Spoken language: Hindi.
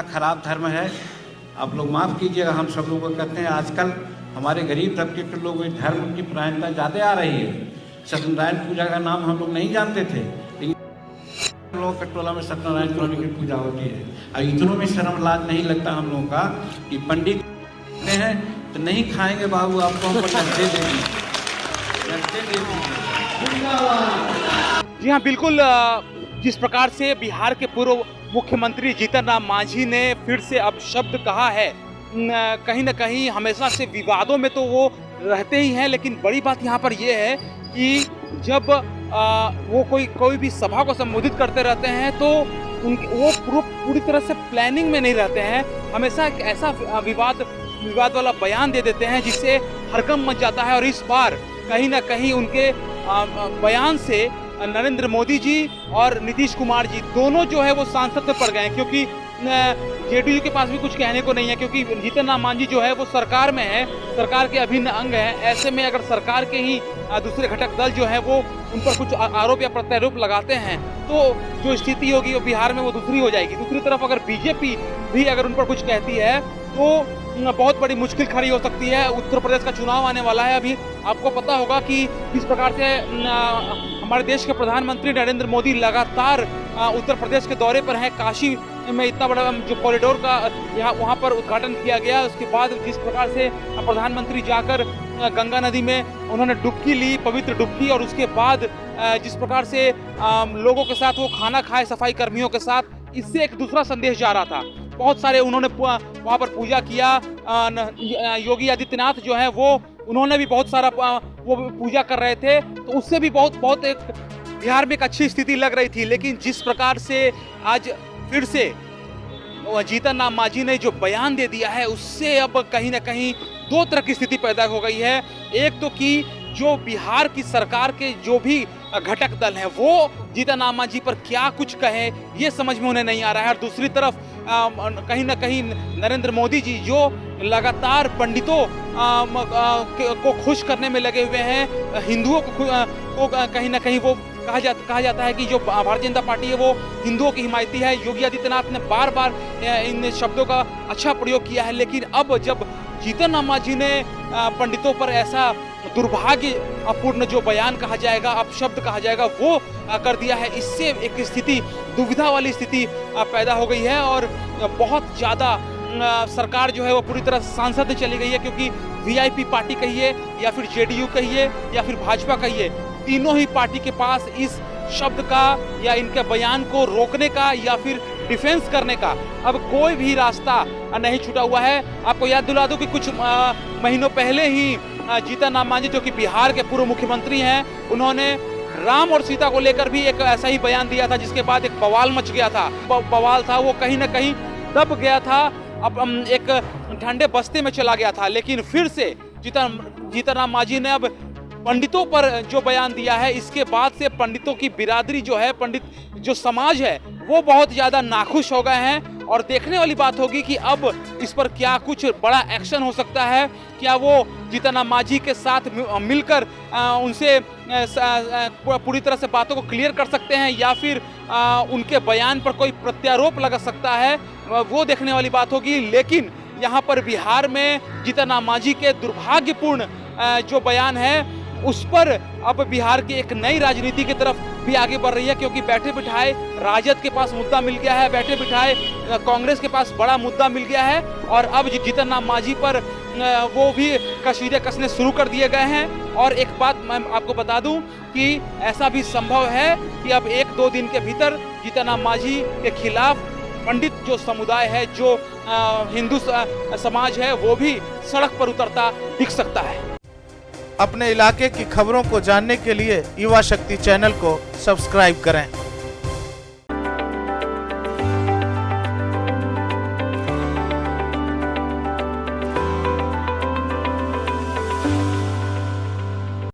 इतना खराब धर्म है। आप लोग माफ़ कीजिएगा, हम सब लोग कहते हैं आजकल हमारे गरीब तबके के लोग धर्म की परायणता ज़्यादा आ रही है। सत्यनारायण पूजा का नाम हम लोग नहीं जानते थे, लेकिन लोगों के टोला में सत्यनारायण स्वामी की पूजा होती है। अब इतनों में शर्म लाज नहीं लगता हम लोगों का कि पंडित हैं तो नहीं खाएंगे बाबू, आपको हम लड्डे दे जी हाँ, बिल्कुल। जिस प्रकार से बिहार के पूर्व मुख्यमंत्री जीतन राम मांझी ने फिर से अब शब्द कहा है, कहीं ना कहीं हमेशा से विवादों में तो वो रहते ही हैं, लेकिन बड़ी बात यहाँ पर ये है कि जब वो कोई भी सभा को संबोधित करते रहते हैं तो वो पूरी तरह से प्लानिंग में नहीं रहते हैं। हमेशा एक ऐसा विवाद वाला बयान दे देते हैं जिससे हड़कंप मच जाता है। और इस बार कहीं ना कहीं उनके बयान से नरेंद्र मोदी जी और नीतीश कुमार जी दोनों जो है वो सांसद में पड़ गए हैं, क्योंकि जेडीयू के पास भी कुछ कहने को नहीं है, क्योंकि जीतन राम मांझी जो है वो सरकार में है, सरकार के अभिन्न अंग है। ऐसे में अगर सरकार के ही दूसरे घटक दल जो है वो उन पर कुछ आरोप या प्रत्यारोप लगाते हैं तो जो स्थिति होगी वो बिहार में वो दूसरी हो जाएगी। दूसरी तरफ अगर बीजेपी भी अगर उन पर कुछ कहती है तो बहुत बड़ी मुश्किल खड़ी हो सकती है। उत्तर प्रदेश का चुनाव आने वाला है। अभी आपको पता होगा कि किस प्रकार से हमारे देश के प्रधानमंत्री नरेंद्र मोदी लगातार उत्तर प्रदेश के दौरे पर हैं। काशी में इतना बड़ा जो कॉरिडोर का वहाँ पर उद्घाटन किया गया, उसके बाद जिस प्रकार से प्रधानमंत्री जाकर गंगा नदी में उन्होंने डुबकी ली, पवित्र डुबकी, और उसके बाद जिस प्रकार से लोगों के साथ वो खाना खाए सफाई कर्मियों के साथ, इससे एक दूसरा संदेश जा रहा था। बहुत सारे उन्होंने वहाँ पर पूजा किया। योगी आदित्यनाथ जो है वो उन्होंने भी बहुत सारा वो पूजा कर रहे थे, तो उससे भी बहुत एक बिहार में एक अच्छी स्थिति लग रही थी। लेकिन जिस प्रकार से आज फिर से जीतन राम मांझी ने जो बयान दे दिया है, उससे अब कहीं ना कहीं दो तरह की स्थिति पैदा हो गई है। एक तो कि जो बिहार की सरकार के जो भी घटक दल हैं वो जीतन राम मांझी पर क्या कुछ कहे ये समझ में उन्हें नहीं आ रहा है। और दूसरी तरफ कहीं ना कहीं नरेंद्र मोदी जी जो लगातार पंडितों को खुश करने में लगे हुए हैं, हिंदुओं को कहीं ना कहीं वो कहा जाता है कि जो भारतीय जनता पार्टी है वो हिंदुओं की हिमायती है। योगी आदित्यनाथ ने बार बार इन शब्दों का अच्छा प्रयोग किया है, लेकिन अब जब जीतन राम मांझी ने पंडितों पर ऐसा दुर्भाग्यपूर्ण जो बयान कहा जाएगा, अपशब्द कहा जाएगा, वो कर दिया है, इससे एक स्थिति दुविधा वाली स्थिति पैदा हो गई है। और बहुत ज़्यादा सरकार जो है वो पूरी तरह सांसद में चली गई है, क्योंकि वीआईपी पार्टी कहिए या फिर जेडीयू कहिए या फिर भाजपा कहिए, तीनों ही पार्टी के पास इस शब्द का या इनके बयान को रोकने का या फिर डिफेंस करने का अब कोई भी रास्ता नहीं छूटा हुआ है। आपको याद दिला दूं कि कुछ महीनों पहले ही जीतन राम मांझी जो कि बिहार के पूर्व मुख्यमंत्री हैं, उन्होंने राम और सीता को लेकर भी एक ऐसा ही बयान दिया था, जिसके बाद एक बवाल मच गया था। बवाल था वो कहीं ना कहीं दब गया था, अब एक ठंडे बस्ते में चला गया था। लेकिन फिर से जीतन राम मांझी ने अब पंडितों पर जो बयान दिया है, इसके बाद से पंडितों की बिरादरी जो है, पंडित जो समाज है, वो बहुत ज़्यादा नाखुश हो गए हैं। और देखने वाली बात होगी कि अब इस पर क्या कुछ बड़ा एक्शन हो सकता है। क्या वो जीतन राम मांझी के साथ मिलकर उनसे पूरी तरह से बातों को क्लियर कर सकते हैं, या फिर उनके बयान पर कोई प्रत्यारोप लगा सकता है, वो देखने वाली बात होगी। लेकिन यहाँ पर बिहार में जीतन राम मांझी के दुर्भाग्यपूर्ण जो बयान है, उस पर अब बिहार की एक नई राजनीति की तरफ भी आगे बढ़ रही है, क्योंकि बैठे बिठाए राजद के पास मुद्दा मिल गया है, बैठे बिठाए कांग्रेस के पास बड़ा मुद्दा मिल गया है, और अब जीतन राम मांझी पर वो भी कशीरे कसने शुरू कर दिए गए हैं। और एक बात मैं आपको बता दूं कि ऐसा भी संभव है कि अब 1-2 दिन के भीतर जीतन राम मांझी के खिलाफ पंडित जो समुदाय है, जो हिंदू समाज है, वो भी सड़क पर उतरता दिख सकता है। अपने इलाके की खबरों को जानने के लिए युवा शक्ति चैनल को सब्सक्राइब करें।